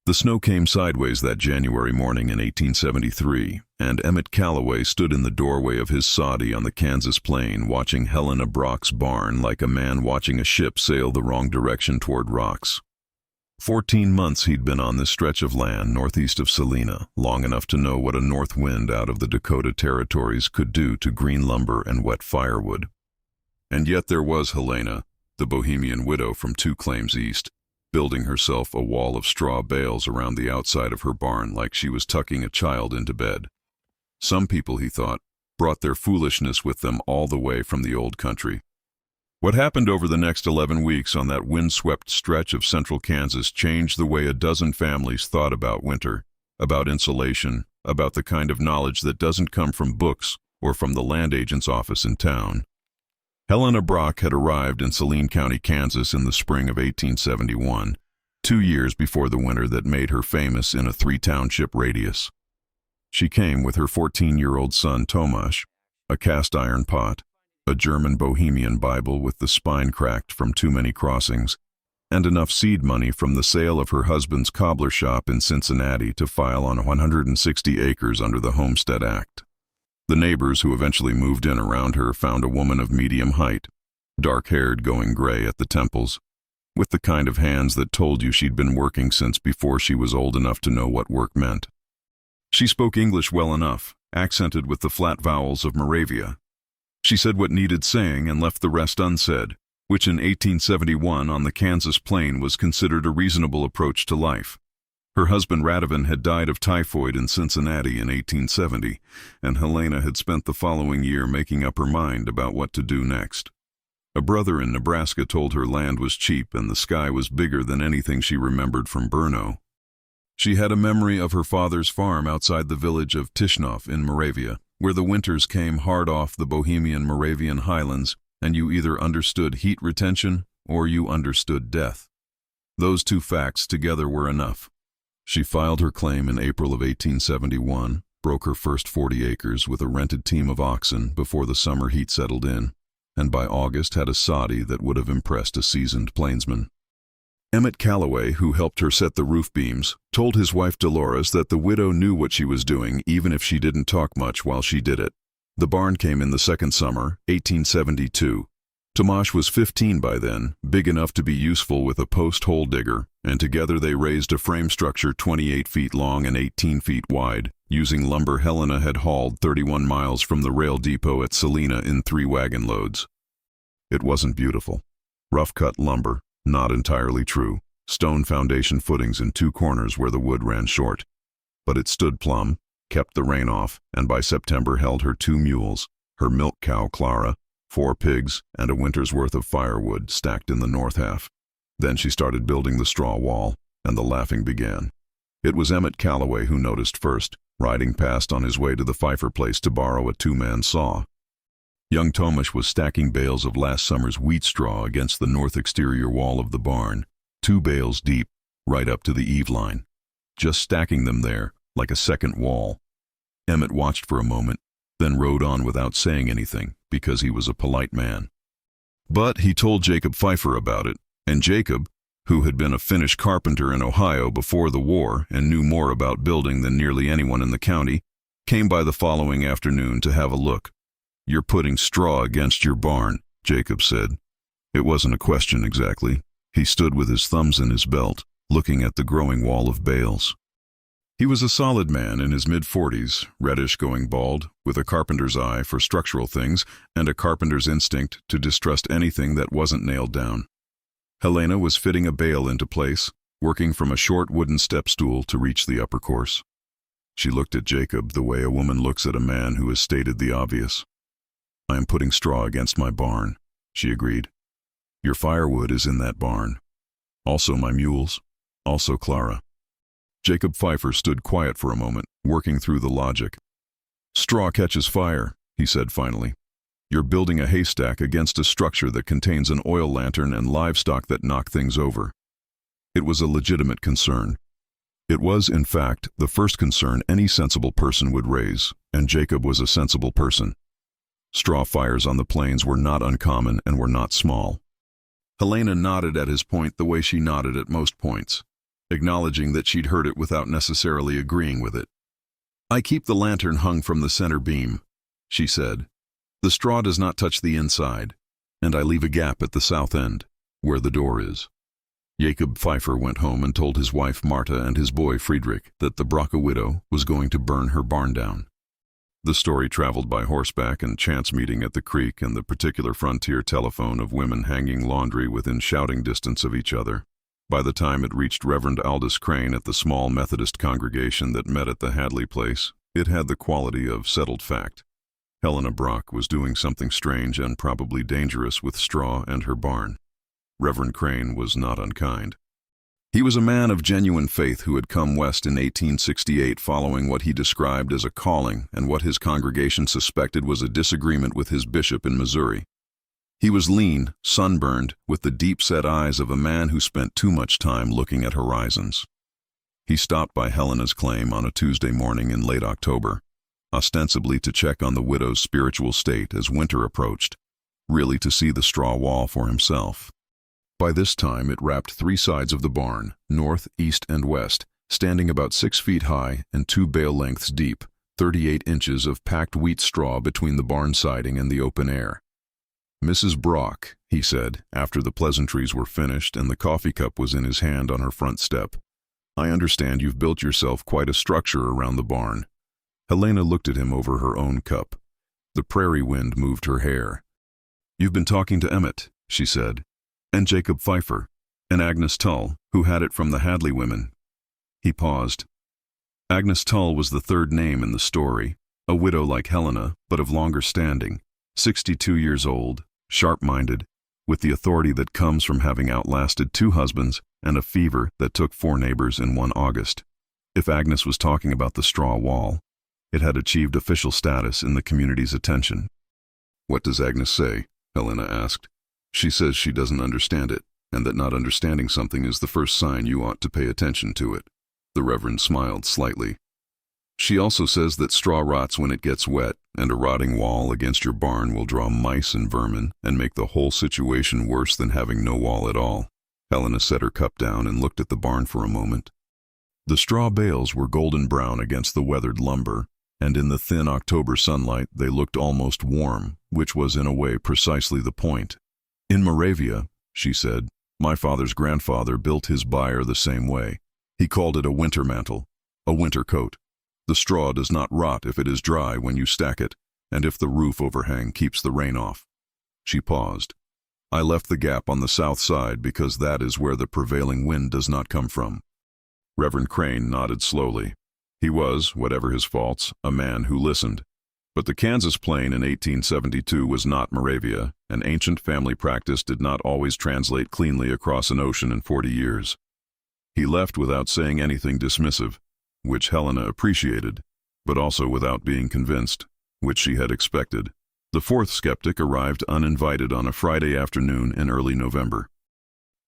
The snow came sideways that January morning in 1873, and Emmett Calloway stood in the doorway of his soddy on the Kansas plain watching Helena Brock's barn like a man watching a ship sail the wrong direction toward rocks. 14 months he'd been on this stretch of land northeast of Helena, long enough to know what a north wind out of the Dakota Territories could do to green lumber and wet firewood. And yet there was Helena, the Bohemian widow from 2 claims east, building herself a wall of straw bales around the outside of her barn like she was tucking a child into bed. Some people, he thought, brought their foolishness with them all the way from the old country. What happened over the next 11 weeks on that windswept stretch of central Kansas changed the way a dozen families thought about winter, about insulation, about the kind of knowledge that doesn't come from books or from the land agent's office in town. Helena Brock had arrived in Saline County, Kansas in the spring of 1871, 2 years before the winter that made her famous in a 3-township radius. She came with her 14-year-old son Tomasz, a cast-iron pot, a German Bohemian Bible with the spine cracked from too many crossings, and enough seed money from the sale of her husband's cobbler shop in Cincinnati to file on 160 acres under the Homestead Act. The neighbors who eventually moved in around her found a woman of medium height, dark-haired going gray at the temples, with the kind of hands that told you she'd been working since before she was old enough to know what work meant. She spoke English well enough, accented with the flat vowels of Moravia. She said what needed saying and left the rest unsaid, which in 1871 on the Kansas plain was considered a reasonable approach to life. Her husband Radovan had died of typhoid in Cincinnati in 1870, and Helena had spent the following year making up her mind about what to do next. A brother in Nebraska told her land was cheap and the sky was bigger than anything she remembered from Brno. She had a memory of her father's farm outside the village of Tishnov in Moravia, where the winters came hard off the Bohemian Moravian highlands, and you either understood heat retention or you understood death. Those 2 facts together were enough. She filed her claim in April of 1871, broke her first 40 acres with a rented team of oxen before the summer heat settled in, and by August had a soddy that would have impressed a seasoned plainsman. Emmett Calloway, who helped her set the roof beams, told his wife Dolores that the widow knew what she was doing even if she didn't talk much while she did it. The barn came in the second summer, 1872. Tomasz was 15 by then, big enough to be useful with a post-hole digger, and together they raised a frame structure 28 feet long and 18 feet wide, using lumber Helena had hauled 31 miles from the rail depot at Helena in 3 wagon loads. It wasn't beautiful. Rough-cut lumber, not entirely true, stone foundation footings in 2 corners where the wood ran short. But it stood plumb, kept the rain off, and by September held her 2 mules, her milk cow Clara, 4 pigs, and a winter's worth of firewood stacked in the north half. Then she started building the straw wall, and the laughing began. It was Emmett Calloway who noticed first, riding past on his way to the Pfeiffer place to borrow a 2-man saw. Young Tomasz was stacking bales of last summer's wheat straw against the north exterior wall of the barn, 2 bales deep, right up to the eave line. Just stacking them there, like a second wall. Emmett watched for a moment, then rode on without saying anything, because he was a polite man. But he told Jacob Pfeiffer about it, and Jacob, who had been a Finnish carpenter in Ohio before the war and knew more about building than nearly anyone in the county, came by the following afternoon to have a look. "You're putting straw against your barn," Jacob said. It wasn't a question exactly. He stood with his thumbs in his belt, looking at the growing wall of bales. He was a solid man in his mid-40s, reddish going bald, with a carpenter's eye for structural things and a carpenter's instinct to distrust anything that wasn't nailed down. Helena was fitting a bale into place, working from a short wooden step stool to reach the upper course. She looked at Jacob the way a woman looks at a man who has stated the obvious. "I am putting straw against my barn," she agreed. "Your firewood is in that barn. Also my mules. Also Clara." Jacob Pfeiffer stood quiet for a moment, working through the logic. "Straw catches fire," he said finally. "You're building a haystack against a structure that contains an oil lantern and livestock that knock things over." It was a legitimate concern. It was, in fact, the first concern any sensible person would raise, and Jacob was a sensible person. Straw fires on the plains were not uncommon and were not small. Helena nodded at his point the way she nodded at most points. acknowledging that she'd heard it without necessarily agreeing with it. "I keep the lantern hung from the center beam," she said. "The straw does not touch the inside, and I leave a gap at the south end, where the door is." Jacob Pfeiffer went home and told his wife Marta and his boy Friedrich that the Brocke widow was going to burn her barn down. The story traveled by horseback and chance meeting at the creek and the particular frontier telephone of women hanging laundry within shouting distance of each other. By the time it reached Reverend Crane at the small Methodist congregation that met at the Hadley place, it had the quality of settled fact. Helena Brock was doing something strange and probably dangerous with straw and her barn. Reverend Crane was not unkind. He was a man of genuine faith who had come west in 1868 following what he described as a calling and what his congregation suspected was a disagreement with his bishop in Missouri. He was lean, sunburned, with the deep-set eyes of a man who spent too much time looking at horizons. He stopped by Helena's claim on a Tuesday morning in late October, ostensibly to check on the widow's spiritual state as winter approached, really to see the straw wall for himself. By this time it wrapped 3 sides of the barn, north, east, and west, standing about 6 feet high and 2 bale lengths deep, 38 inches of packed wheat straw between the barn siding and the open air. "Mrs. Brock," he said, after the pleasantries were finished and the coffee cup was in his hand on her front step, "I understand you've built yourself quite a structure around the barn." Helena looked at him over her own cup. The prairie wind moved her hair. "You've been talking to Emmett," she said, "and Jacob Pfeiffer, and Agnes Tull, who had it from the Hadley women." He paused. Agnes Tull was the third name in the story, a widow like Helena, but of longer standing, 62 years old, sharp-minded, with the authority that comes from having outlasted 2 husbands and a fever that took 4 neighbors in one August. If Agnes was talking about the straw wall, it had achieved official status in the community's attention. "What does Agnes say?" Helena asked. "She says she doesn't understand it, and that not understanding something is the first sign you ought to pay attention to it." The Reverend smiled slightly. "She also says that straw rots when it gets wet, and a rotting wall against your barn will draw mice and vermin and make the whole situation worse than having no wall at all." Helena set her cup down and looked at the barn for a moment. The straw bales were golden brown against the weathered lumber, and in the thin October sunlight they looked almost warm, which was in a way precisely the point. "In Moravia," she said, "my father's grandfather built his byre the same way. He called it a winter mantle, a winter coat. The straw does not rot if it is dry when you stack it, and if the roof overhang keeps the rain off." She paused. "I left the gap on the south side because that is where the prevailing wind does not come from." Reverend Crane nodded slowly. He was, whatever his faults, a man who listened. But the Kansas plain in 1872 was not Moravia, and ancient family practice did not always translate cleanly across an ocean in 40 years. He left without saying anything dismissive, which Helena appreciated, but also without being convinced, which she had expected. The 4th skeptic arrived uninvited on a Friday afternoon in early November.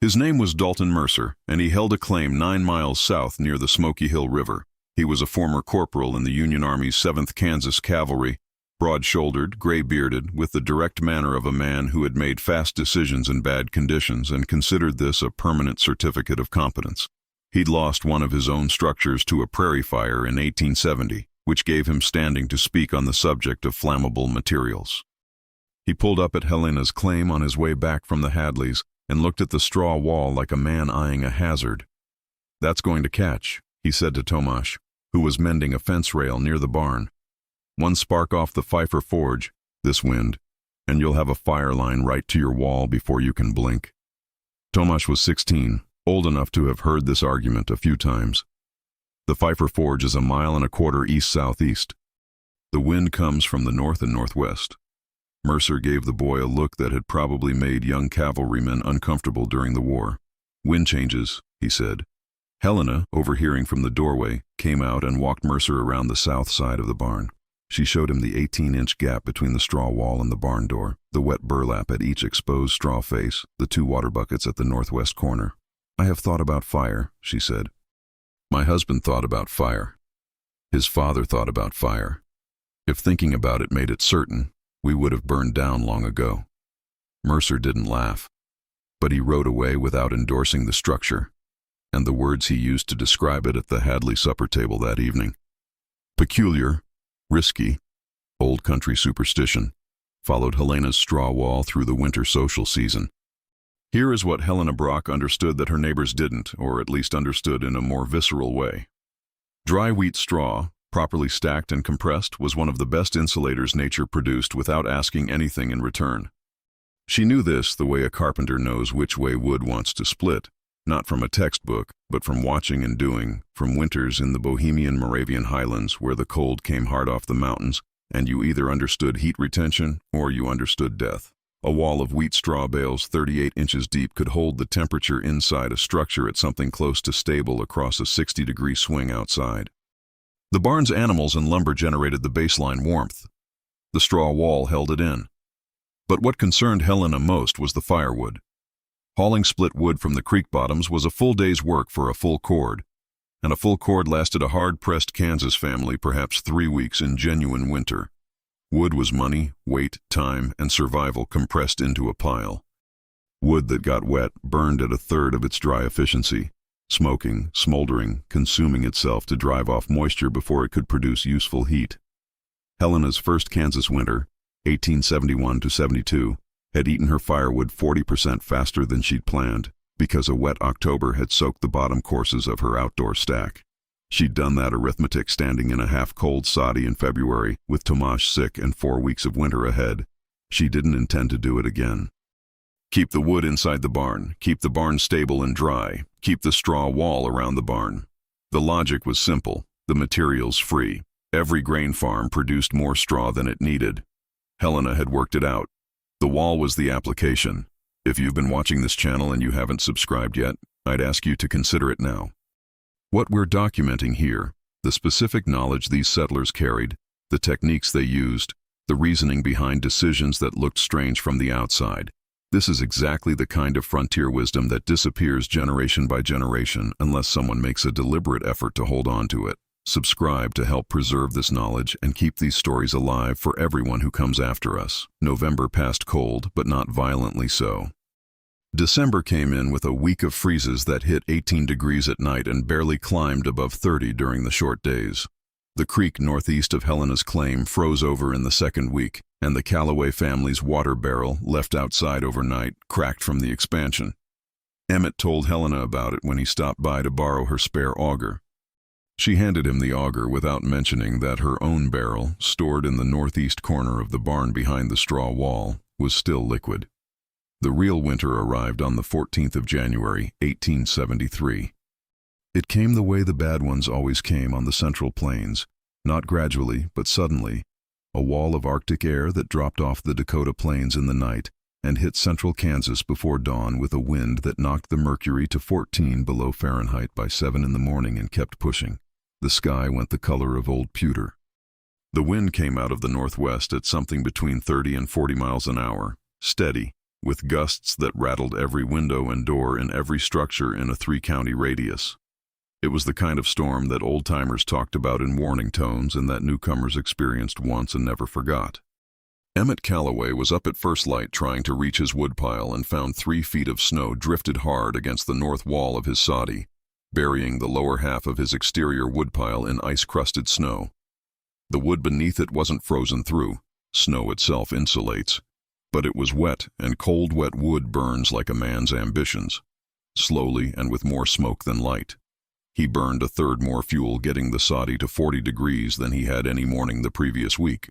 His name was Dalton Mercer, and he held a claim 9 miles south near the Smoky Hill River. He was a former corporal in the Union Army's 7th Kansas Cavalry, broad-shouldered, gray-bearded, with the direct manner of a man who had made fast decisions in bad conditions and considered this a permanent certificate of competence. He'd lost one of his own structures to a prairie fire in 1870, which gave him standing to speak on the subject of flammable materials. He pulled up at Helena's claim on his way back from the Hadleys and looked at the straw wall like a man eyeing a hazard. "That's going to catch," he said to Tomasz, who was mending a fence rail near the barn. "One spark off the Pfeiffer forge, this wind, and you'll have a fire line right to your wall before you can blink." Tomasz was 16, old enough to have heard this argument a few times. The Pfeiffer forge is 1.25 miles east-southeast. The wind comes from the north and northwest. Mercer gave the boy a look that had probably made young cavalrymen uncomfortable during the war. "Wind changes," he said. Helena, overhearing from the doorway, came out and walked Mercer around the south side of the barn. She showed him the 18-inch gap between the straw wall and the barn door, the wet burlap at each exposed straw face, the 2 water buckets at the northwest corner. "I have thought about fire," she said. "My husband thought about fire. His father thought about fire. If thinking about it made it certain, we would have burned down long ago." Mercer didn't laugh, but he rode away without endorsing the structure. and the words he used to describe it at the Hadley supper table that evening. Peculiar, risky, old country superstition followed Helena's straw wall through the winter social season. Here is what Helena Brock understood that her neighbors didn't, or at least understood in a more visceral way. Dry wheat straw, properly stacked and compressed, was one of the best insulators nature produced without asking anything in return. She knew this the way a carpenter knows which way wood wants to split, not from a textbook, but from watching and doing, from winters in the Bohemian Moravian highlands where the cold came hard off the mountains, and you either understood heat retention or you understood death. A wall of wheat straw bales 38 inches deep could hold the temperature inside a structure at something close to stable across a 60-degree swing outside. The barn's animals and lumber generated the baseline warmth. The straw wall held it in. But what concerned Helena most was the firewood. Hauling split wood from the creek bottoms was a full day's work for a full cord, and a full cord lasted a hard-pressed Kansas family perhaps 3 weeks in genuine winter. Wood was money, weight, time, and survival compressed into a pile. Wood that got wet burned at a third of its dry efficiency, smoking, smoldering, consuming itself to drive off moisture before it could produce useful heat. Helena's first Kansas winter, 1871-72, had eaten her firewood 40% faster than she'd planned, because a wet October had soaked the bottom courses of her outdoor stack. She'd done that arithmetic standing in a half-cold soddy in February, with Tomash sick and 4 weeks of winter ahead. She didn't intend to do it again. Keep the wood inside the barn, keep the barn stable and dry, keep the straw wall around the barn. The logic was simple, the materials free. Every grain farm produced more straw than it needed. Helena had worked it out. The wall was the application. If you've been watching this channel and you haven't subscribed yet, I'd ask you to consider it now. What we're documenting here, the specific knowledge these settlers carried, the techniques they used, the reasoning behind decisions that looked strange from the outside. This is exactly the kind of frontier wisdom that disappears generation by generation unless someone makes a deliberate effort to hold on to it. Subscribe to help preserve this knowledge and keep these stories alive for everyone who comes after us. November passed cold, but not violently so. December came in with a week of freezes that hit 18 degrees at night and barely climbed above 30 during the short days. The creek northeast of Helena's claim froze over in the second week, and the Calloway family's water barrel, left outside overnight, cracked from the expansion. Emmett told Helena about it when he stopped by to borrow her spare auger. She handed him the auger without mentioning that her own barrel, stored in the northeast corner of the barn behind the straw wall, was still liquid. The real winter arrived on the 14th of January, 1873. It came the way the bad ones always came on the Central Plains, not gradually, but suddenly, a wall of Arctic air that dropped off the Dakota Plains in the night and hit central Kansas before dawn with a wind that knocked the mercury to 14 below Fahrenheit by 7 in the morning and kept pushing. The sky went the color of old pewter. The wind came out of the northwest at something between 30 and 40 miles an hour, steady, with gusts that rattled every window and door in every structure in a 3-county radius. It was the kind of storm that old-timers talked about in warning tones and that newcomers experienced once and never forgot. Emmett Calloway was up at first light trying to reach his woodpile and found 3 feet of snow drifted hard against the north wall of his soddy, burying the lower half of his exterior woodpile in ice-crusted snow. The wood beneath it wasn't frozen through. Snow itself insulates. But it was wet, and cold, wet wood burns like a man's ambitions. Slowly and with more smoke than light. He burned a third more fuel, getting the soddy to 40 degrees than he had any morning the previous week.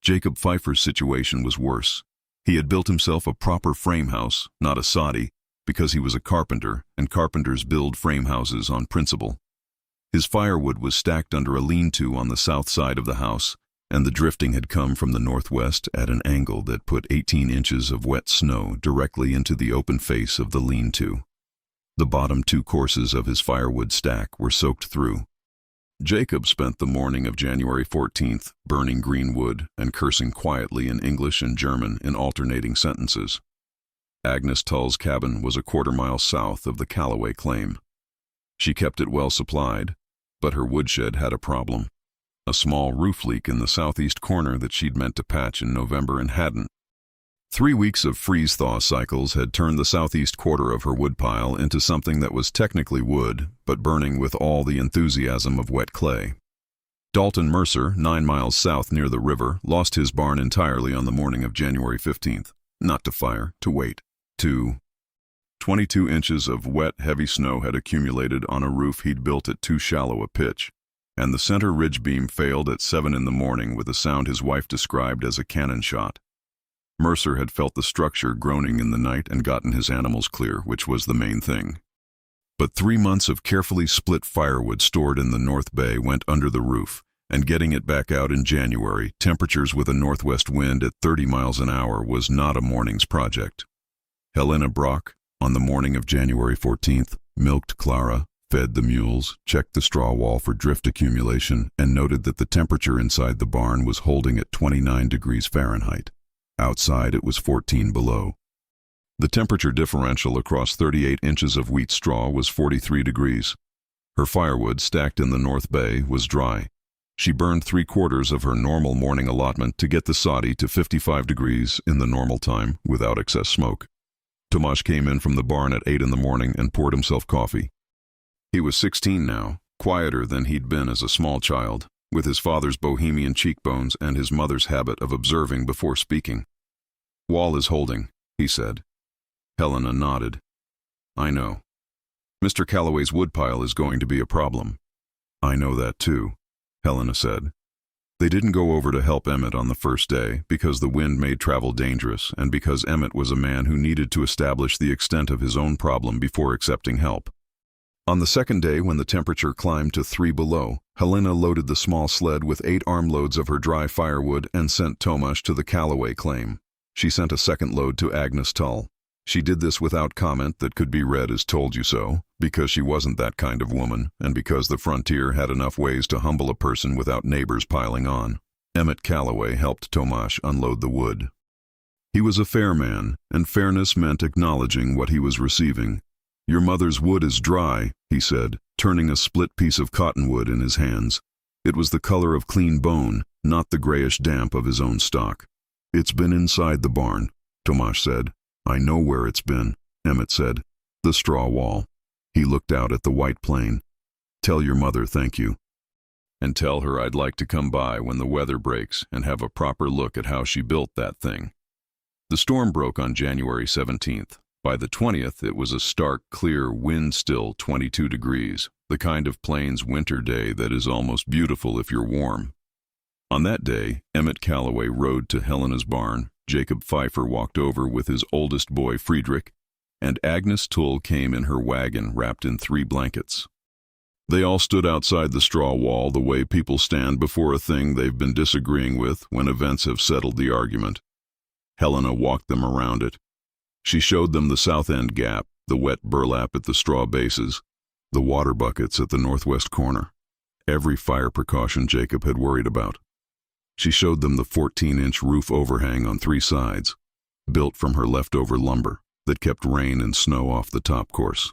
Jacob Pfeiffer's situation was worse. He had built himself a proper frame house, not a soddy, because he was a carpenter, and carpenters build frame houses on principle. His firewood was stacked under a lean-to on the south side of the house, and the drifting had come from the northwest at an angle that put 18 inches of wet snow directly into the open face of the lean-to. The bottom 2 courses of his firewood stack were soaked through. Jacob spent the morning of January 14th burning green wood and cursing quietly in English and German in alternating sentences. Agnes Tull's cabin was a quarter-mile south of the Calloway claim. She kept it well supplied, but her woodshed had a problem. A small roof leak in the southeast corner that she'd meant to patch in November and hadn't. 3 weeks of freeze-thaw cycles had turned the southeast quarter of her woodpile into something that was technically wood, but burning with all the enthusiasm of wet clay. Dalton Mercer, 9 miles south near the river, lost his barn entirely on the morning of January 15th. Not to fire, to wait. 22 inches of wet, heavy snow had accumulated on a roof he'd built at too shallow a pitch, and the center ridge beam failed at 7 in the morning with a sound his wife described as a cannon shot. Mercer had felt the structure groaning in the night and gotten his animals clear, which was the main thing. But 3 months of carefully split firewood stored in the North Bay went under the roof, and getting it back out in January, temperatures with a northwest wind at 30 miles an hour, was not a morning's project. Helena Brock, on the morning of January 14th, milked Clara, fed the mules, checked the straw wall for drift accumulation, and noted that the temperature inside the barn was holding at 29 degrees Fahrenheit. Outside it was 14 below. The temperature differential across 38 inches of wheat straw was 43 degrees. Her firewood, stacked in the North Bay, was dry. She burned 3/4 of her normal morning allotment to get the soddy to 55 degrees in the normal time without excess smoke. Tomasz came in from the barn at 8 in the morning and poured himself coffee. He was 16 now, quieter than he'd been as a small child, with his father's bohemian cheekbones and his mother's habit of observing before speaking. "Wall is holding," he said. Helena nodded. "I know. Mr. Calloway's woodpile is going to be a problem." "I know that too," Helena said. They didn't go over to help Emmett on the first day because the wind made travel dangerous and because Emmett was a man who needed to establish the extent of his own problem before accepting help. On the second day, when the temperature climbed to 3 below, Helena loaded the small sled with 8 armloads of her dry firewood and sent Tomasz to the Calloway claim. She sent a second load to Agnes Tull. She did this without comment that could be read as "told you so," because she wasn't that kind of woman, and because the frontier had enough ways to humble a person without neighbors piling on. Emmett Calloway helped Tomasz unload the wood. He was a fair man, and fairness meant acknowledging what he was receiving. "Your mother's wood is dry," he said, turning a split piece of cottonwood in his hands. It was the color of clean bone, not the grayish damp of his own stock. "It's been inside the barn," Tomasz said. "I know where it's been," Emmett said. "The straw wall." He looked out at the white plain. "Tell your mother thank you. And tell her I'd like to come by when the weather breaks and have a proper look at how she built that thing." The storm broke on January 17th. By the 20th, it was a stark, clear, wind-still 22 degrees, the kind of plains winter day that is almost beautiful if you're warm. On that day, Emmett Calloway rode to Helena's barn, Jacob Pfeiffer walked over with his oldest boy, Friedrich, and Agnes Tull came in her wagon wrapped in 3 blankets. They all stood outside the straw wall the way people stand before a thing they've been disagreeing with when events have settled the argument. Helena walked them around it. She showed them the south end gap, the wet burlap at the straw bases, the water buckets at the northwest corner. Every fire precaution Jacob had worried about. She showed them the 14-inch roof overhang on 3 sides, built from her leftover lumber, that kept rain and snow off the top course.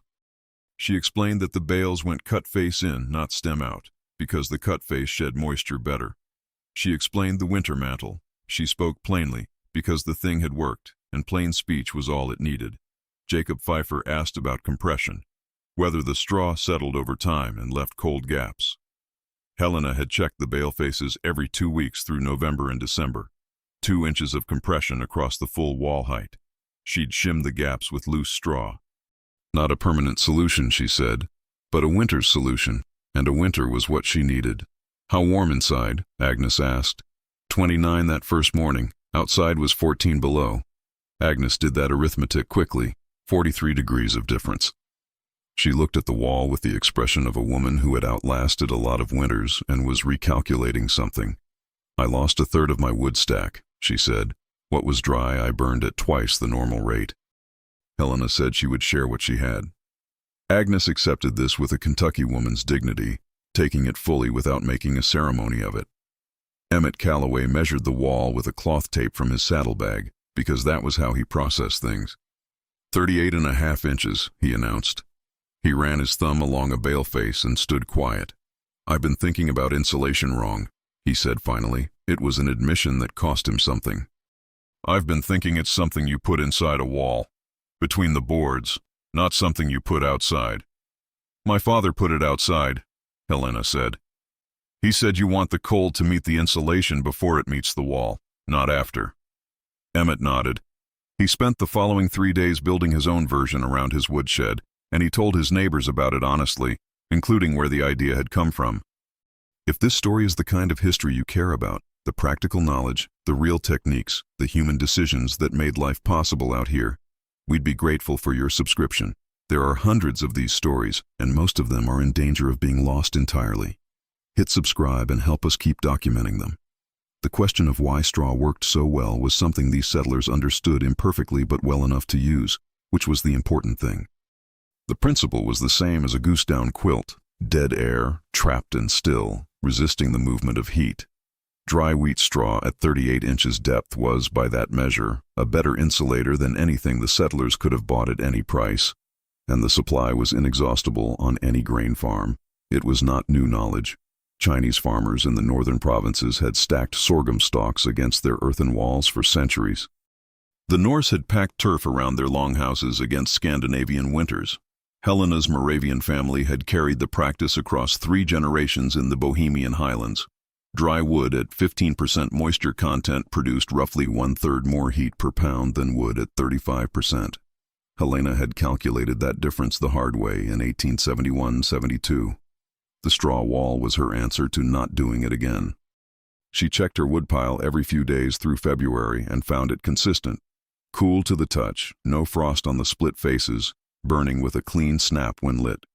She explained that the bales went cut face in, not stem out, because the cut face shed moisture better. She explained the winter mantle. She spoke plainly, because the thing had worked, and plain speech was all it needed. Jacob Pfeiffer asked about compression, whether the straw settled over time and left cold gaps. Helena had checked the bale faces every 2 weeks through November and December. 2 inches of compression across the full wall height. She'd shimmed the gaps with loose straw. Not a permanent solution, she said, but a winter's solution, and a winter was what she needed. "How warm inside?" Agnes asked. 29 that first morning. Outside was 14 below. Agnes did that arithmetic quickly. 43 degrees of difference. She looked at the wall with the expression of a woman who had outlasted a lot of winters and was recalculating something. "I lost 1/3 of my wood stack," she said. "What was dry I burned at twice the normal rate." Helena said she would share what she had. Agnes accepted this with a Kentucky woman's dignity, taking it fully without making a ceremony of it. Emmett Calloway measured the wall with a cloth tape from his saddlebag, because that was how he processed things. 38.5 inches, he announced. He ran his thumb along a bale face and stood quiet. "I've been thinking about insulation wrong," he said finally. It was an admission that cost him something. I've been thinking it's something you put inside a wall, between the boards, not something you put outside. My father put it outside, Helena said. He said you want the cold to meet the insulation before it meets the wall, not after. Emmett nodded. He spent the following 3 days building his own version around his woodshed, and he told his neighbors about it honestly, including where the idea had come from. If this story is the kind of history you care about, the practical knowledge, the real techniques, the human decisions that made life possible out here, we'd be grateful for your subscription. There are hundreds of these stories, and most of them are in danger of being lost entirely. Hit subscribe and help us keep documenting them. The question of why straw worked so well was something these settlers understood imperfectly but well enough to use, which was the important thing. The principle was the same as a goose-down quilt: dead air, trapped and still, resisting the movement of heat. Dry wheat straw at 38 inches depth was, by that measure, a better insulator than anything the settlers could have bought at any price, and the supply was inexhaustible on any grain farm. It was not new knowledge. Chinese farmers in the northern provinces had stacked sorghum stalks against their earthen walls for centuries. The Norse had packed turf around their longhouses against Scandinavian winters. Helena's Moravian family had carried the practice across 3 generations in the Bohemian highlands. Dry wood at 15% moisture content produced roughly 1/3 more heat per pound than wood at 35%. Helena had calculated that difference the hard way in 1871-72. The straw wall was her answer to not doing it again. She checked her woodpile every few days through February and found it consistent. Cool to the touch, no frost on the split faces, burning with a clean snap when lit.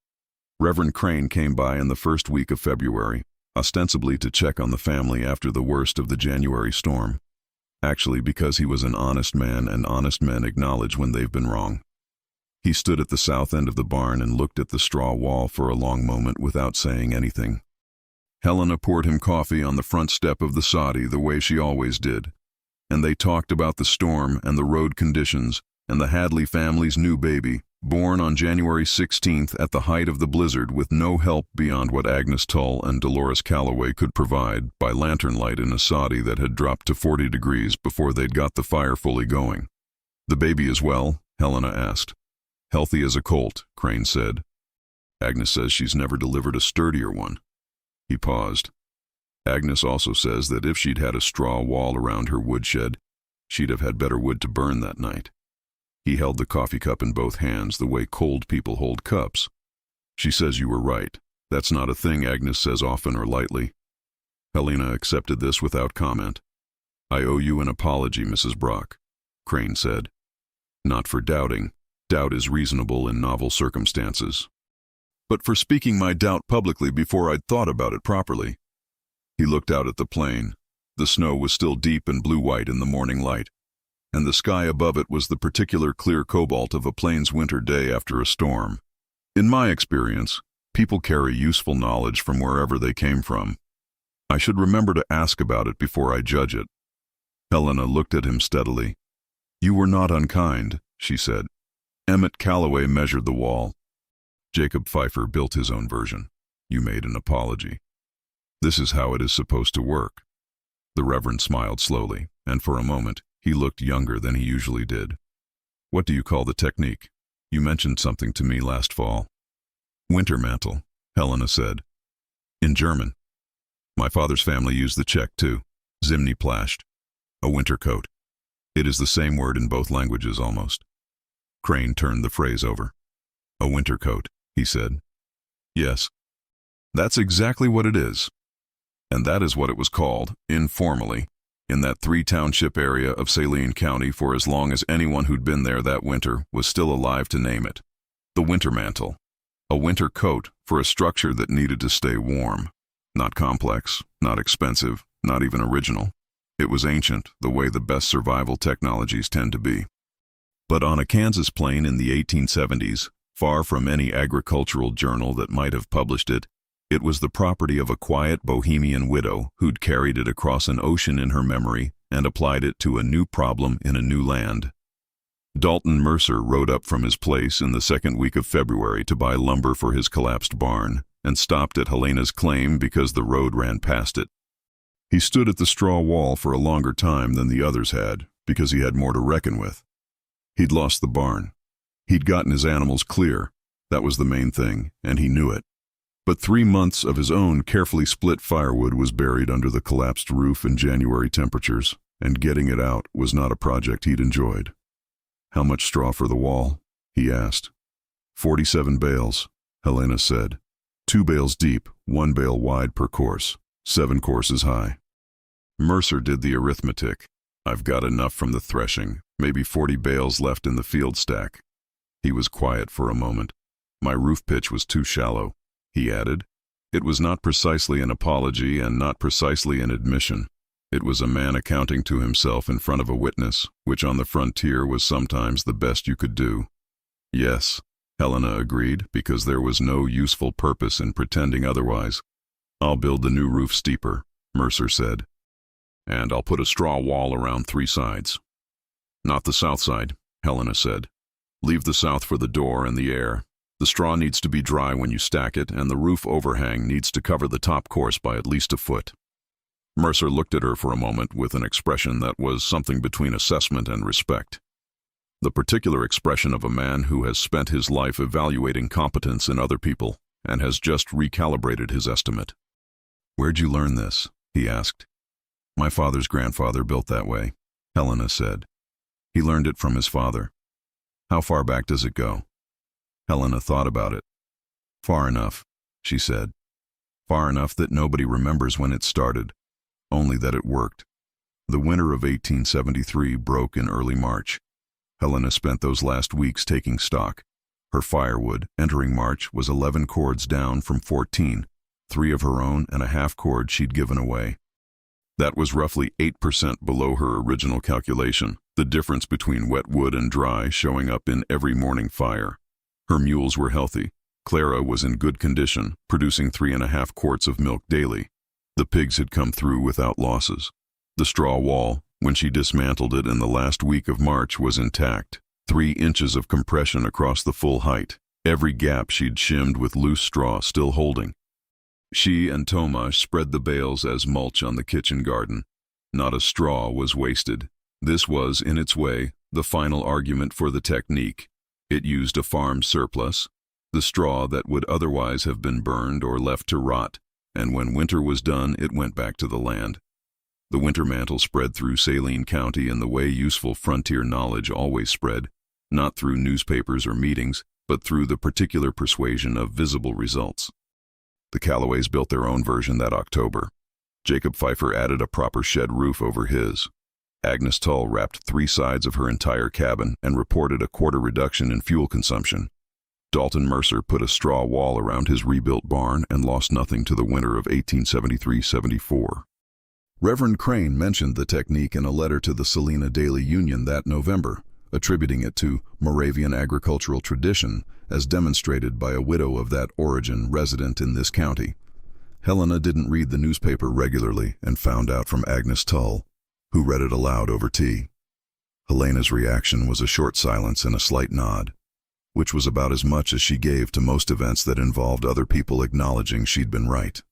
Reverend Crane came by in the first week of February, ostensibly to check on the family after the worst of the January storm. Actually, because he was an honest man, and honest men acknowledge when they've been wrong. He stood at the south end of the barn and looked at the straw wall for a long moment without saying anything. Helena poured him coffee on the front step of the soddy the way she always did, and they talked about the storm and the road conditions and the Hadley family's new baby, born on January 16th at the height of the blizzard with no help beyond what Agnes Tull and Dolores Calloway could provide by lantern light in a soddy that had dropped to 40 degrees before they'd got the fire fully going. "The baby is well?" Helena asked. "Healthy as a colt," Crane said. "Agnes says she's never delivered a sturdier one." He paused. "Agnes also says that if she'd had a straw wall around her woodshed, she'd have had better wood to burn that night." He held the coffee cup in both hands the way cold people hold cups. "She says you were right. That's not a thing Agnes says often or lightly." Helena accepted this without comment. "I owe you an apology, Mrs. Brock," Crane said. "Not for doubting. Doubt is reasonable in novel circumstances. But for speaking my doubt publicly before I'd thought about it properly." He looked out at the plain. The snow was still deep and blue-white in the morning light, and the sky above it was the particular clear cobalt of a plains winter day after a storm. "In my experience, people carry useful knowledge from wherever they came from. I should remember to ask about it before I judge it." Helena looked at him steadily. "You were not unkind," she said. "Emmett Calloway measured the wall. Jacob Pfeiffer built his own version. You made an apology. This is how it is supposed to work." The Reverend smiled slowly, and for a moment, he looked younger than he usually did. "What do you call the technique? You mentioned something to me last fall." "Winter mantle," Helena said. "In German. My father's family used the Czech too. Zimny plasht. A winter coat. It is the same word in both languages almost." Crane turned the phrase over. "A winter coat," he said. "Yes. That's exactly what it is. And that is what it was called, informally, in that 3-township area of Saline County for as long as anyone who'd been there that winter was still alive to name it. The winter mantle. A winter coat for a structure that needed to stay warm. Not complex, not expensive, not even original. It was ancient, the way the best survival technologies tend to be. But on a Kansas plain in the 1870s, far from any agricultural journal that might have published it, it was the property of a quiet Bohemian widow who'd carried it across an ocean in her memory and applied it to a new problem in a new land. Dalton Mercer rode up from his place in the second week of February to buy lumber for his collapsed barn, and stopped at Helena's claim because the road ran past it. He stood at the straw wall for a longer time than the others had, because he had more to reckon with. He'd lost the barn. He'd gotten his animals clear. That was the main thing, and he knew it. But 3 months of his own carefully split firewood was buried under the collapsed roof in January temperatures, and getting it out was not a project he'd enjoyed. "How much straw for the wall?" he asked. 47 bales, Helena said. 2 bales deep, 1 bale wide per course, 7 courses high. Mercer did the arithmetic. "I've got enough from the threshing, maybe 40 bales left in the field stack." He was quiet for a moment. "My roof pitch was too shallow," he added. It was not precisely an apology and not precisely an admission. It was a man accounting to himself in front of a witness, which on the frontier was sometimes the best you could do. "Yes," Helena agreed, because there was no useful purpose in pretending otherwise. "I'll build the new roof steeper," Mercer said. "And I'll put a straw wall around 3 sides." "Not the south side," Helena said. "Leave the south for the door and the air. The straw needs to be dry when you stack it, and the roof overhang needs to cover the top course by at least a foot." Mercer looked at her for a moment with an expression that was something between assessment and respect. The particular expression of a man who has spent his life evaluating competence in other people and has just recalibrated his estimate. "Where'd you learn this?" he asked. "My father's grandfather built that way," Helena said. "He learned it from his father." "How far back does it go?" Helena thought about it. "Far enough," she said. "Far enough that nobody remembers when it started, only that it worked. The winter of 1873 broke in early March. Helena spent those last weeks taking stock. Her firewood, entering March, was 11 cords down from 14, 3 of her own and a half cord she'd given away. That was roughly 8% below her original calculation, the difference between wet wood and dry showing up in every morning fire. Her mules were healthy. Clara was in good condition, producing 3.5 quarts of milk daily. The pigs had come through without losses. The straw wall, when she dismantled it in the last week of March, was intact, 3 inches of compression across the full height, every gap she'd shimmed with loose straw still holding. She and Tomasz spread the bales as mulch on the kitchen garden. Not a straw was wasted. This was, in its way, the final argument for the technique. It used a farm surplus, the straw that would otherwise have been burned or left to rot, and when winter was done it went back to the land. The winter mantle spread through Saline County in the way useful frontier knowledge always spread, not through newspapers or meetings, but through the particular persuasion of visible results. The Callaways built their own version that October. Jacob Pfeiffer added a proper shed roof over his. Agnes Tull wrapped 3 sides of her entire cabin and reported a 1/4 reduction in fuel consumption. Dalton Mercer put a straw wall around his rebuilt barn and lost nothing to the winter of 1873-74. Reverend Crane mentioned the technique in a letter to the Salina Daily Union that November, attributing it to Moravian agricultural tradition as demonstrated by a widow of that origin resident in this county. Helena didn't read the newspaper regularly and found out from Agnes Tull, who read it aloud over tea. Helena's reaction was a short silence and a slight nod, which was about as much as she gave to most events that involved other people acknowledging she'd been right.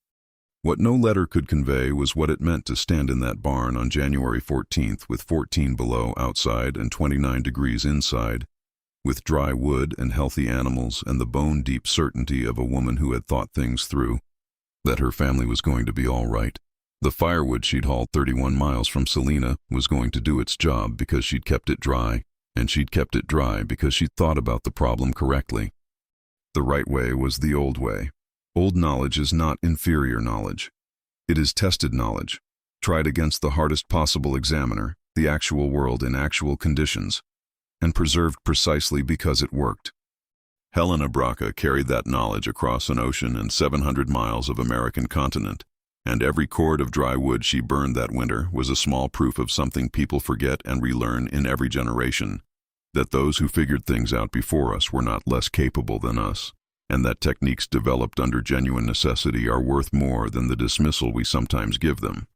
What no letter could convey was what it meant to stand in that barn on January 14th with 14 below outside and 29 degrees inside, with dry wood and healthy animals and the bone-deep certainty of a woman who had thought things through, that her family was going to be all right. The firewood she'd hauled 31 miles from Salina was going to do its job because she'd kept it dry, and she'd kept it dry because she'd thought about the problem correctly. The right way was the old way. Old knowledge is not inferior knowledge. It is tested knowledge, tried against the hardest possible examiner, the actual world in actual conditions, and preserved precisely because it worked. Helena Braca carried that knowledge across an ocean and 700 miles of American continent, and every cord of dry wood she burned that winter was a small proof of something people forget and relearn in every generation, that those who figured things out before us were not less capable than us, and that techniques developed under genuine necessity are worth more than the dismissal we sometimes give them.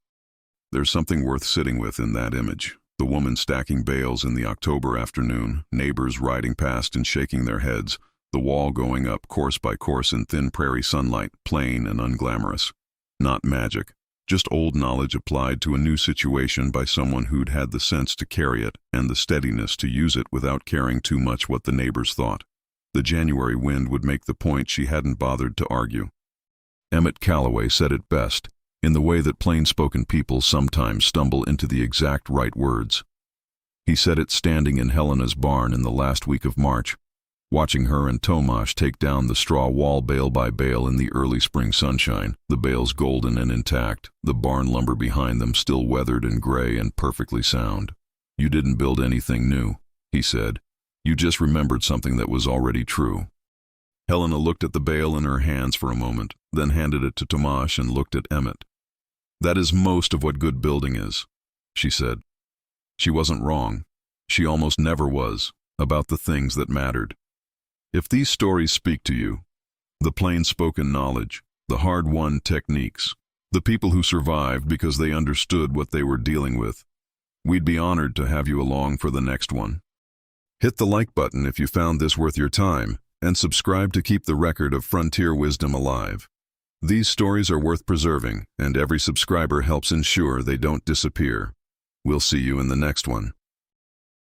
There's something worth sitting with in that image. The woman stacking bales in the October afternoon, neighbors riding past and shaking their heads, the wall going up course by course in thin prairie sunlight, plain and unglamorous. Not magic, Just old knowledge applied to a new situation by someone who'd had the sense to carry it and the steadiness to use it without caring too much what the neighbors thought. The January wind would make the point she hadn't bothered to argue. Emmett Calloway said it best, in the way that plain-spoken people sometimes stumble into the exact right words. He said it standing in Helena's barn in the last week of March, watching her and Tomasz take down the straw wall bale by bale in the early spring sunshine, the bales golden and intact, the barn lumber behind them still weathered and gray and perfectly sound. "You didn't build anything new," he said. "You just remembered something that was already true." Helena looked at the bale in her hands for a moment, then handed it to Tomasz and looked at Emmett. "That is most of what good building is," she said. She wasn't wrong. She almost never was, about the things that mattered. If these stories speak to you, the plain-spoken knowledge, the hard-won techniques, the people who survived because they understood what they were dealing with, we'd be honored to have you along for the next one. Hit the like button if you found this worth your time, and subscribe to keep the record of frontier wisdom alive. These stories are worth preserving, and every subscriber helps ensure they don't disappear. We'll see you in the next one.